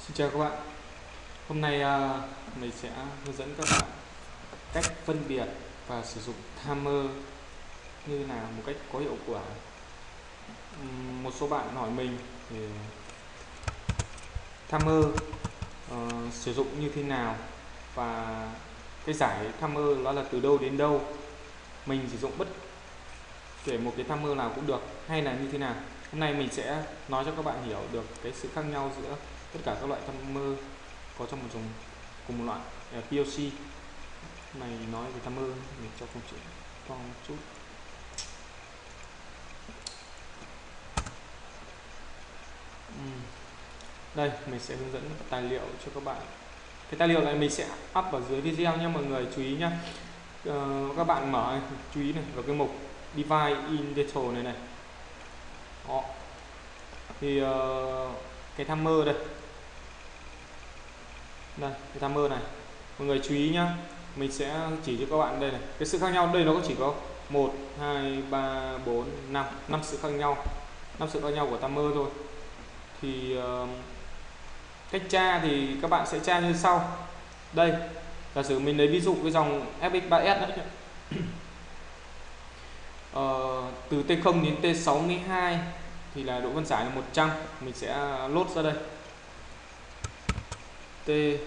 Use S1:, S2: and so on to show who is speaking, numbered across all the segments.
S1: Xin chào các bạn. Hôm nay mình sẽ hướng dẫn các bạn cách phân biệt và sử dụng timer như nào một cách có hiệu quả. Một số bạn hỏi mình thì timer sử dụng như thế nào và cái giải timer nó là từ đâu đến đâu. Mình sử dụng bất kể một cái timer nào cũng được hay là như thế nào. Hôm nay mình sẽ nói cho các bạn hiểu được cái sự khác nhau giữa tất cả các loại timer có trong cùng một loại PLC. Này nói về timer mình cho công chuyện to một chút. Đây mình sẽ hướng dẫn tài liệu cho các bạn. Cái tài liệu này mình sẽ up ở dưới video nha mọi người, chú ý nhá. Các bạn mở chú ý này vào cái mục Device in Detail này. Đó. Thì cái timer đây. Đây, cái timer này. Mọi người chú ý nhá. Mình sẽ chỉ cho các bạn đây này. Cái sự khác nhau đây nó chỉ có 1 2 3 4 5 sự khác nhau. 5 sự khác nhau của timer thôi. Thì cách tra thì các bạn sẽ tra như sau. Đây, giả sử mình lấy ví dụ cái dòng FX3S nữa nhé. Từ T0 đến T62 thì là độ phân giải là 100. Mình sẽ lốt ra đây. T0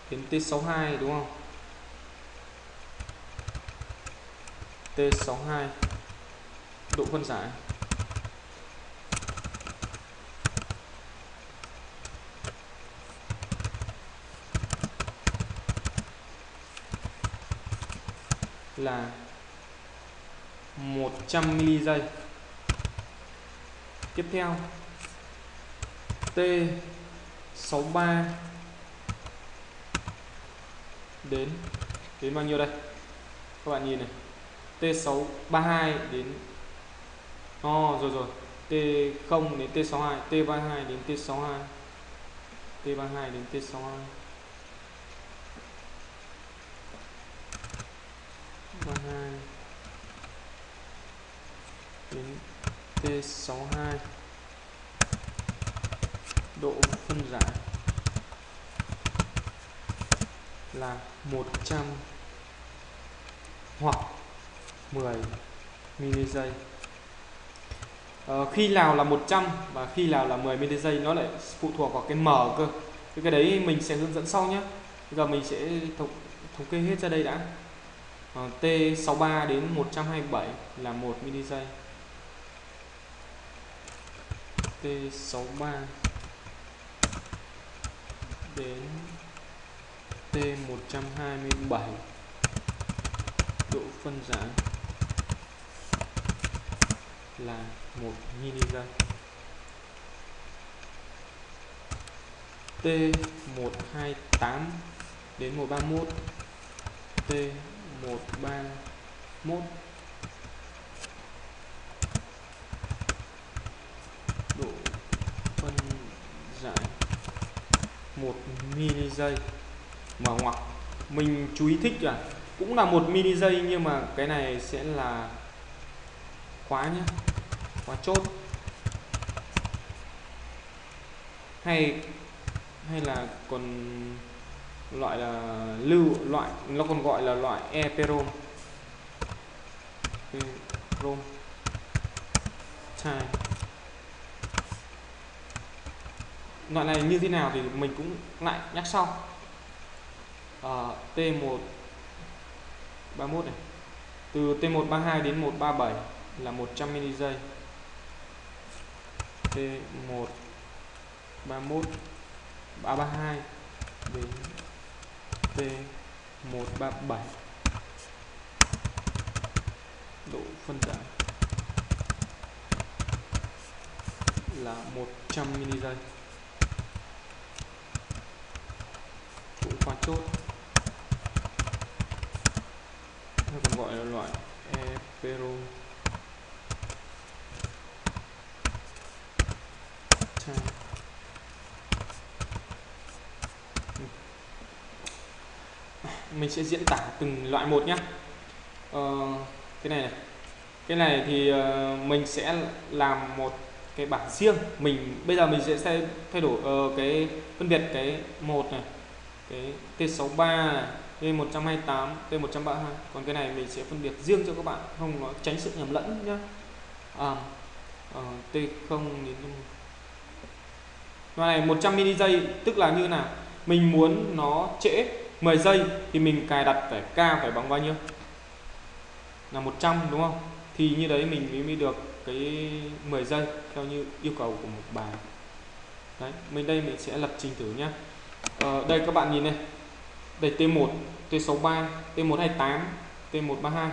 S1: đến T62 đúng không? T62 độ phân giải là 100 ms giây. Tiếp theo T63 đến bao nhiêu đây? Các bạn nhìn này. T632 đến rồi. T0 đến T62, T32 đến T62. T32 đến T62. 32 đến T62. Độ phân giải là 100 hoặc 10 ms giây. Khi nào là 100 và khi nào là 10 ms giây nó lại phụ thuộc vào cái M cơ. Cái đấy mình sẽ hướng dẫn sau nhé. Bây giờ mình sẽ thống kê hết ra đây đã. T63 đến 127 là 1 ms giây. T63 đến T127 độ phân giải là 1 ms giây. T128 đến 131, T131 độ phân giải 1 ms giây. Mở ngoặc. Mình chú ý thích là cũng là 1 ms giây nhưng mà cái này sẽ là khóa nhé, khóa chốt hay là còn loại là loại nó còn gọi là loại EEPROM time. Loại này như thế nào thì mình cũng lại nhắc sau. T131 này, từ T132 đến 137 là 100 ms giây. T131 332 đến T137 độ phân giải là 100 ms giây. Cũng khóa chốt hay còn gọi là loại EEPROM time. Mình sẽ diễn tả từng loại một nhé. Cái này thì mình sẽ làm một cái bảng riêng. Bây giờ mình sẽ thay đổi cái phân biệt cái một này, cái T63 này, T128, T132. Còn cái này mình sẽ phân biệt riêng cho các bạn, không nó tránh sự nhầm lẫn nhá. T0 đến này 100 mili giây, tức là như nào? Mình muốn nó trễ 10 giây thì mình cài đặt phải K phải bằng bao nhiêu? Là 100 đúng không? Thì như đấy mình mới được cái 10 giây theo như yêu cầu của một bài. Đấy, mình sẽ lập trình thử nhá. Đây các bạn nhìn này. Đây T1, T63, T128, T132.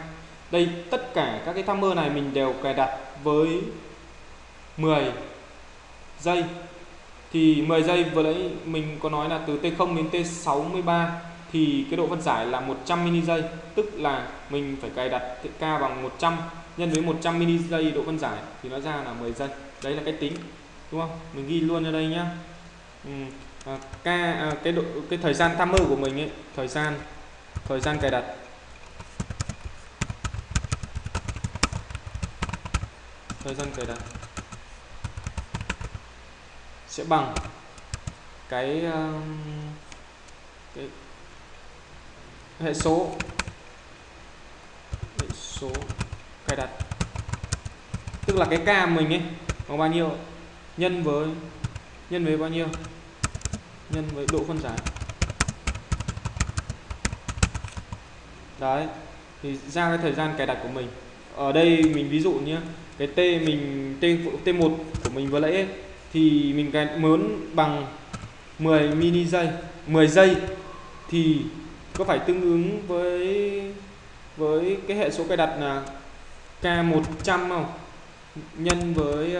S1: Đây tất cả các cái timer này mình đều cài đặt với 10 giây. Thì 10 giây vừa nãy mình có nói là từ T0 đến T63 thì cái độ phân giải là 100 mili giây, tức là mình phải cài đặt K bằng 100 nhân với 100 mili giây độ phân giải thì nó ra là 10 giây. Đấy là cái tính, đúng không? Mình ghi luôn ở đây nhá. Cái thời gian timer của mình ấy, thời gian cài đặt sẽ bằng cái hệ số cài đặt, tức là cái K mình ấy bằng bao nhiêu nhân với bao nhiêu, nhân với độ phân giải. Đấy, thì ra cái thời gian cài đặt của mình. Ở đây mình ví dụ nhé, cái T1 của mình vừa nãy ấy, thì mình muốn bằng 10 mili giây, 10 giây thì có phải tương ứng với cái hệ số cài đặt là K100 không? Nhân với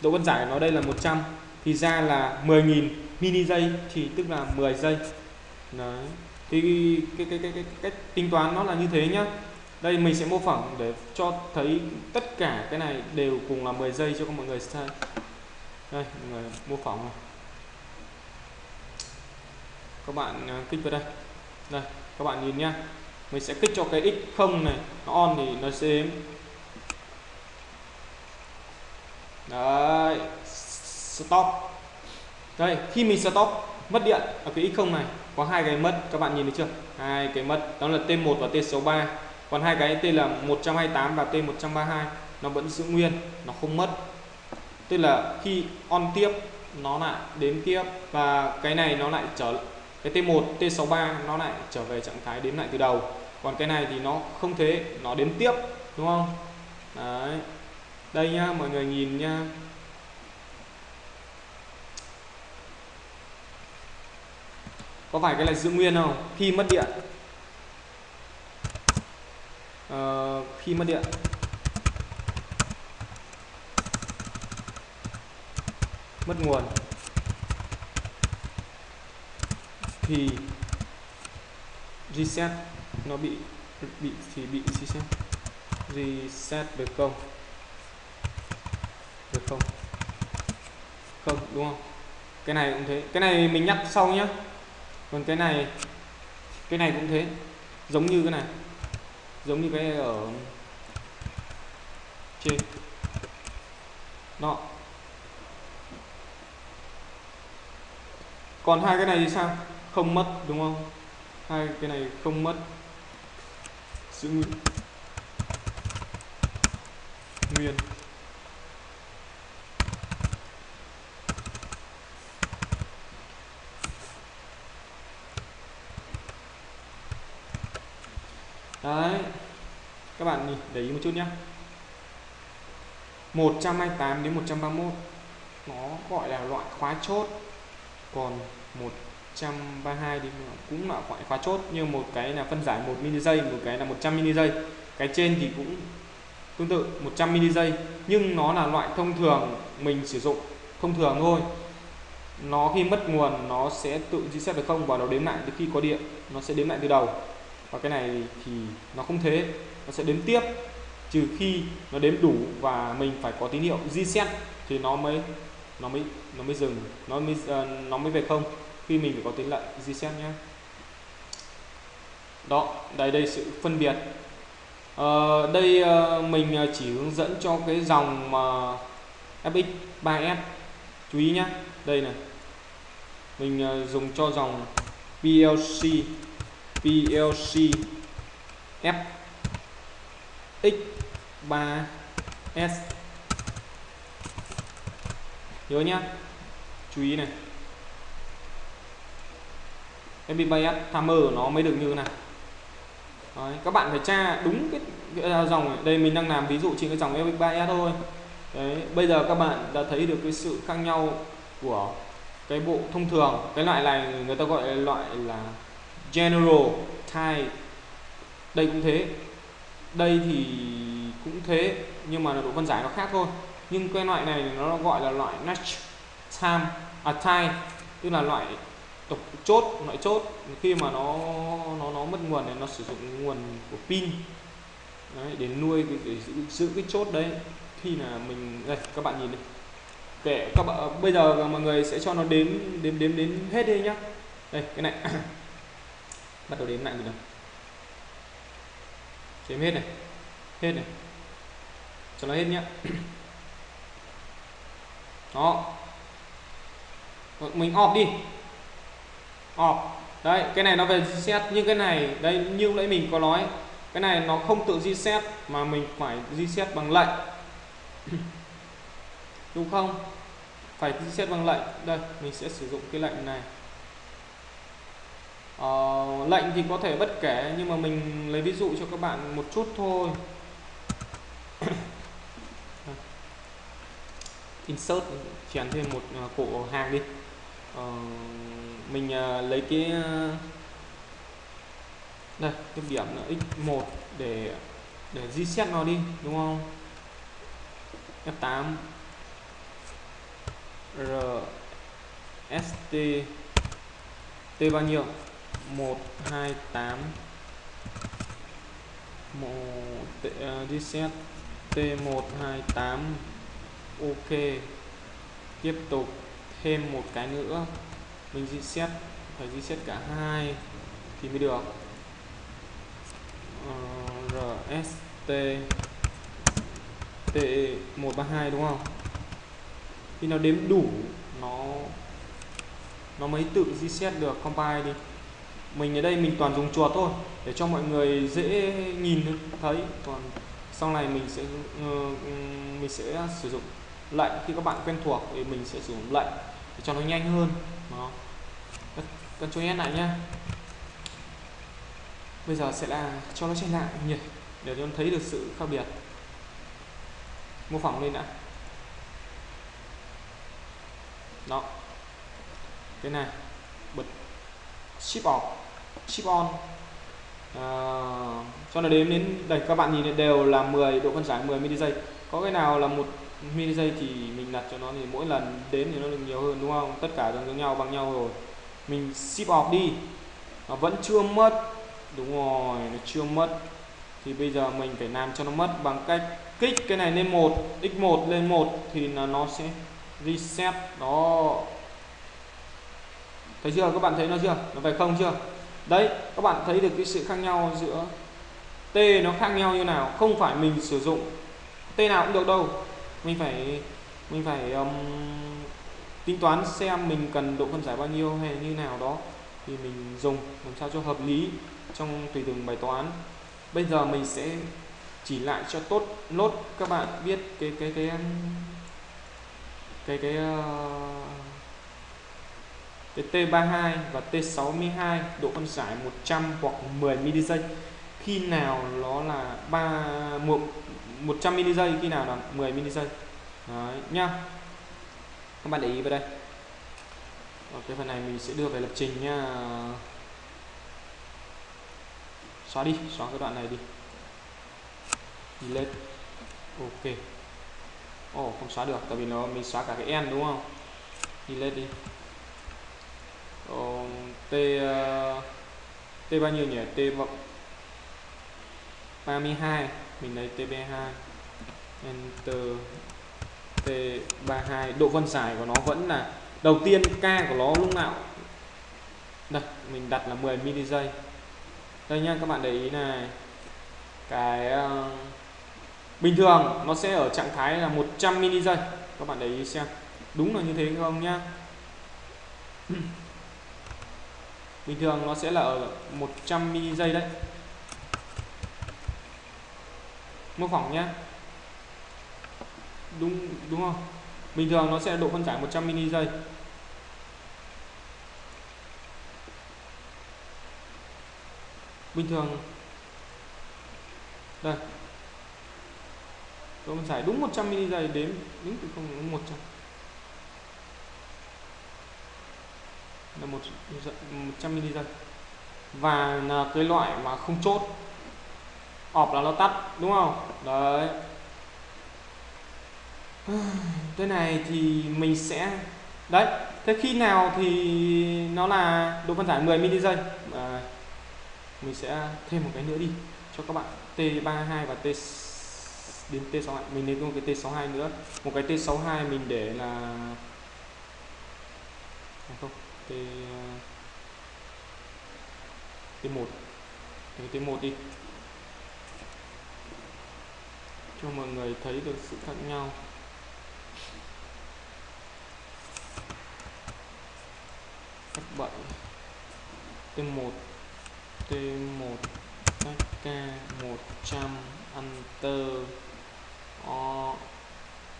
S1: độ phân giải của nó đây là 100 thì ra là 10.000 mili giây, thì tức là 10 giây. Đấy. Thì cái tính toán nó là như thế nhá. Đây mình sẽ mô phỏng để cho thấy tất cả cái này đều cùng là 10 giây cho các mọi người xem. Đây, mọi người mô phỏng này. Các bạn kích vào đây. Đây, các bạn nhìn nhá. Mình sẽ kích cho cái X0 này, nó on thì nó sẽ đếm. Đấy, stop. Đây, khi mình stop mất điện ở cái X0 này có hai cái mất, các bạn nhìn thấy chưa? Hai cái mất, đó là T1 và T63. Còn hai cái T là 128 và T132 nó vẫn giữ nguyên, nó không mất. Tức là khi on tiếp nó lại đếm tiếp, và cái này nó lại cái T1, T63 nó lại trở về trạng thái đếm lại từ đầu. Còn cái này thì nó không thế, nó đếm tiếp, đúng không? Đấy. Đây nhá, mọi người nhìn nhá. Có phải cái này giữ nguyên không? Khi mất điện, mất nguồn thì reset nó bị reset về không, đúng không? Cái này cũng thế, cái này mình nhắc sau nhé. Còn cái này cũng thế, giống như cái này, giống như cái ở trên đó. Còn hai cái này thì sao? Không mất, đúng không? Hai cái này không mất, giữ nguyên. Đấy, các bạn nhìn để ý một chút nhé. 128 đến 131 nó gọi là loại khóa chốt, còn 132 thì cũng là loại khóa chốt, nhưng một cái là phân giải 1 mili giây, một cái là 100 mili giây. Cái trên thì cũng tương tự 100 mili giây, nhưng nó là loại thông thường, mình sử dụng thông thường thôi. Nó khi mất nguồn nó sẽ tự reset được không, và nó đếm lại từ khi có điện, nó sẽ đếm lại từ đầu. Và cái này thì nó không thế, nó sẽ đếm tiếp, trừ khi nó đếm đủ và mình phải có tín hiệu reset thì nó mới dừng, nó mới về không, khi mình phải có tín lệnh reset nhé. Đó, đây sự phân biệt. Đây mình chỉ hướng dẫn cho cái dòng mà FX3S. Chú ý nhá, đây này, mình dùng cho dòng PLC FX3S. Nhớ nhá, chú ý này, FX3S timer của nó mới được như thế này. Đấy, các bạn phải tra đúng cái dòng này. Đây mình đang làm ví dụ trên cái dòng FX3S thôi. Đấy, bây giờ các bạn đã thấy được cái sự khác nhau của cái bộ thông thường. Cái loại này người ta gọi là loại là General Type. Đây cũng thế, đây thì cũng thế, nhưng mà độ phân giải nó khác thôi. Nhưng cái loại này nó gọi là loại Next Time Type, tức là loại loại chốt. Khi mà nó mất nguồn thì nó sử dụng nguồn của pin đấy, để nuôi để giữ cái chốt đấy. Khi là mình đây, các bạn nhìn đây, kể các bạn bây giờ mọi người sẽ cho nó đếm đến hết đi nhá. Đây cái này bắt đầu đếm lại gì nào, đếm hết này, cho nó hết nhá. Đó, mình off đi, off. Đấy, cái này nó về reset, nhưng cái này đây như lúc nãy mình có nói, cái này nó không tự reset mà mình phải reset bằng lệnh. Đúng không? Phải reset bằng lệnh. Đây, mình sẽ sử dụng cái lệnh này. Lệnh thì có thể bất kể, nhưng mà mình lấy ví dụ cho các bạn một chút thôi. Insert, chèn thêm một cỗ hàng đi. Mình lấy cái đây, cái điểm là x1 để reset nó đi, đúng không? F8 RST T bao nhiêu? 128 reset T128. Ok, tiếp tục thêm một cái nữa, mình reset, phải reset cả hai thì mới được. RST T132 đúng không? Khi nó đếm đủ nó mới tự reset được. Compile đi. Mình ở đây mình toàn dùng chuột thôi để cho mọi người dễ nhìn thấy, còn sau này mình sẽ sử dụng lệnh. Khi các bạn quen thuộc thì mình sẽ sử dụng lệnh để cho nó nhanh hơn. Đó, Ctrl S lại nhá. Bây giờ sẽ là cho nó chạy lại nhỉ, để cho nó thấy được sự khác biệt. Mô phỏng lên đã. Đó, cái này bật shift off, shift on, cho nó đếm đến đây. Các bạn nhìn đều là 10, độ phân giải 10 ms. Có cái nào là 1 ms thì mình đặt cho nó, thì mỗi lần đếm thì nó được nhiều hơn, đúng không? Tất cả giống nhau bằng nhau rồi. Mình shift off đi, nó vẫn chưa mất. Đúng rồi, nó chưa mất. Thì bây giờ mình phải làm cho nó mất bằng cách kích cái này lên 1, x1 lên 1 thì là nó sẽ reset. Đó, thấy chưa? Các bạn thấy nó chưa? Nó phải không chưa? Đấy, các bạn thấy được cái sự khác nhau giữa T nó khác nhau như nào. Không phải mình sử dụng T nào cũng được đâu. Mình phải tính toán xem mình cần độ phân giải bao nhiêu hay như nào đó, thì mình dùng làm sao cho hợp lý trong tùy từng bài toán. Bây giờ mình sẽ chỉ lại cho tốt nốt các bạn biết cái T32 và T62 độ phân giải 100 hoặc 10 ms. Khi nào nó là 100 ms, khi nào là 10 ms. Đấy nhá. Các bạn để ý vào đây. Cái phần này mình sẽ đưa về lập trình nha. Xóa đi, xóa cái đoạn này đi. Delete. Ok. Không xóa được, tại vì mình xóa cả cái N đúng không? Delete đi. T bao nhiêu nhỉ? T 32, mình lấy T32. Enter. T32, độ phân giải của nó vẫn là đầu tiên, K của nó lúc nào đây mình đặt là 10 ms. Đây nha, các bạn để ý này, cái bình thường nó sẽ ở trạng thái là 100 ms. Các bạn để ý xem đúng là như thế không nhá. Bình thường nó sẽ là ở 100 mili giây đấy. Mô phỏng nhá. Đúng không? Bình thường nó sẽ độ phân giải 100 mili giây. Bình thường đây. Độ phân giải đúng 100 mili giây, đến đúng từ 0 đến 100. Là 100 mili giây. Và là cái loại mà không chốt. Ọp là nó tắt đúng không? Đấy. Cái này thì mình sẽ đấy, thế khi nào thì nó là độ phân giải 10 mili giây. Mình sẽ thêm một cái nữa đi cho các bạn, T32 và đến T62. Mình lấy một cái T62 nữa, một cái T62 mình để là không, T1, cái T1 đi cho mọi người thấy được sự khác nhau. F7 T1 HK100 Enter.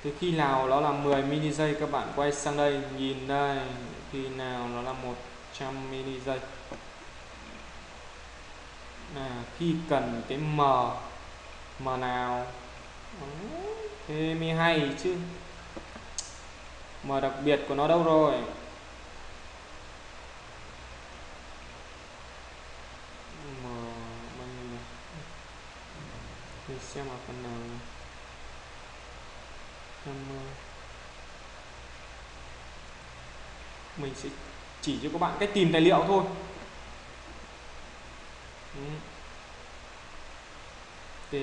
S1: Từ khi nào nó là 10 mili giây, các bạn quay sang đây nhìn đây, khi nào nó là 100 mili giây khi cần cái M nào thế mới hay chứ. M đặc biệt của nó đâu rồi? M bao nhiêu này? Mình xem ở phần nào. Mình sẽ chỉ cho các bạn cách tìm tài liệu thôi. T32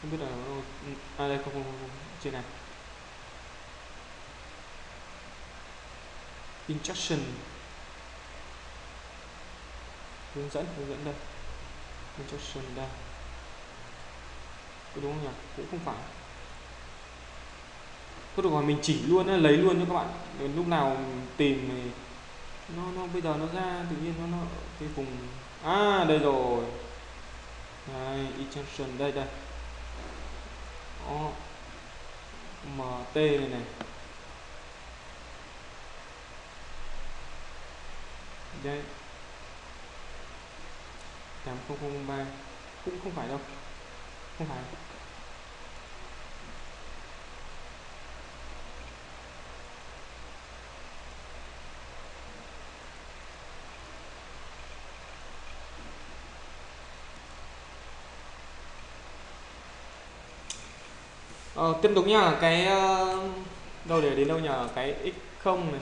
S1: không biết là đây không trên này. Instruction hướng dẫn đây. Instruction đây. Có đúng không nhỉ? Cũng không phải. Thôi được rồi, mình chỉ luôn, lấy luôn cho các bạn. Lúc nào tìm thì nó bây giờ nó ra tự nhiên nó cái vùng đây rồi. Đây, instruction đây. MT này. Đây. 8003 cũng không phải đâu. Không phải. Tiếp tục nhá, cái đâu để đến đâu nhờ, cái x0 này.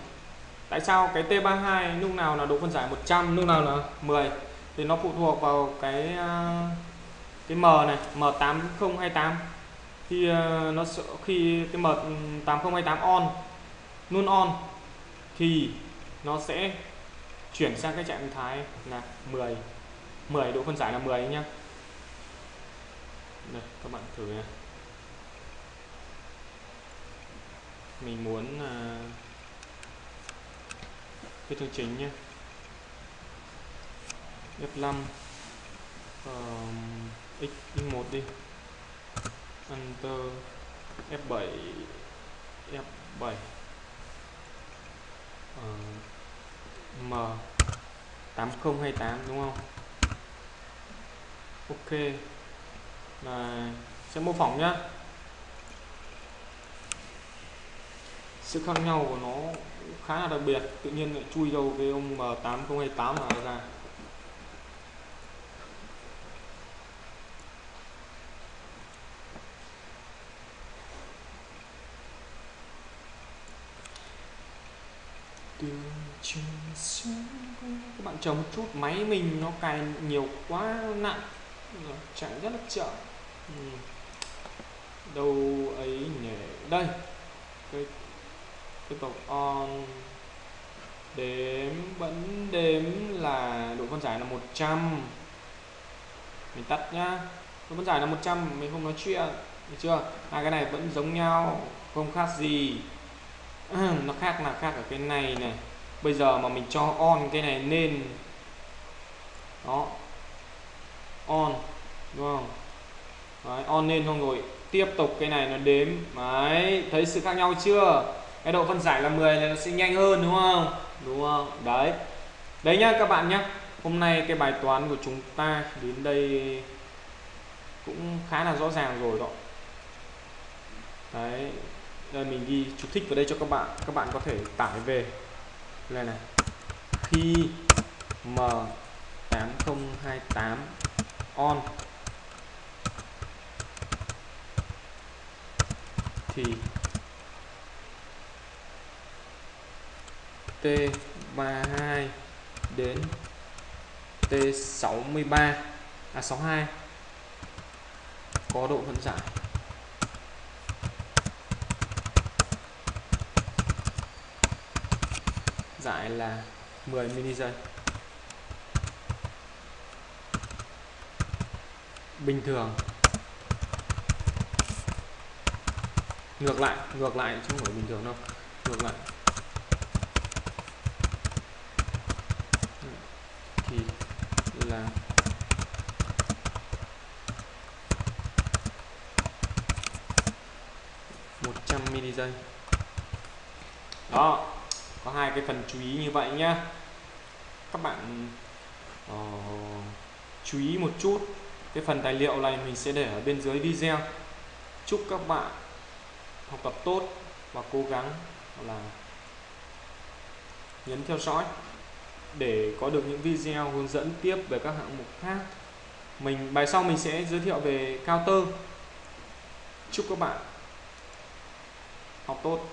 S1: Tại sao cái T32 lúc nào là độ phân giải 100, lúc nào là 10 thì nó phụ thuộc vào cái M này, M8028. Khi khi cái M8028 on, luôn on thì nó sẽ chuyển sang cái trạng thái là 10 độ phân giải là 10 nhá. Đây, các bạn thử nha. Mình muốn cái chương trình nhé, F5 x1 đi, Enter F7 M8028 đúng không? Ok, là sẽ mô phỏng nhá. Sự khác nhau của nó khá là đặc biệt, tự nhiên lại chui đâu cái ông M8028 nào ra. Các bạn chờ một chút, máy mình nó cài nhiều quá nặng, chạy rất là chậm. Đâu ấy nhỉ? Đây, tiếp tục on, vẫn đếm là độ phân giải là 100. Mình tắt nhá. Độ phân giải là 100, mình không nói chuyện. Được chưa? Hai cái này vẫn giống nhau, không khác gì. Nó khác là khác ở cái này này. Bây giờ mà mình cho on cái này lên, đó, on, đúng không? Đấy, on lên xong rồi tiếp tục cái này nó đếm. Đấy, thấy sự khác nhau chưa? Cái độ phân giải là 10 là nó sẽ nhanh hơn đúng không? Đúng không? Đấy. Đấy nhá các bạn nhá. Hôm nay cái bài toán của chúng ta đến đây cũng khá là rõ ràng rồi đó. Đấy. Đây mình ghi chú thích vào đây cho các bạn có thể tải về. Đây này. Khi M8028 on thì T32 đến T63 62 có độ phân giải là 10 mili giây. Bình thường ngược lại chứ không phải bình thường đâu, ngược lại thì là 100 mili giây. Đó, có hai cái phần chú ý như vậy nhá. Các bạn chú ý một chút. Cái phần tài liệu này mình sẽ để ở bên dưới video. Chúc các bạn học tập tốt và cố gắng là nhấn theo dõi để có được những video hướng dẫn tiếp về các hạng mục khác. Bài sau mình sẽ giới thiệu về counter. Chúc các bạn học tốt.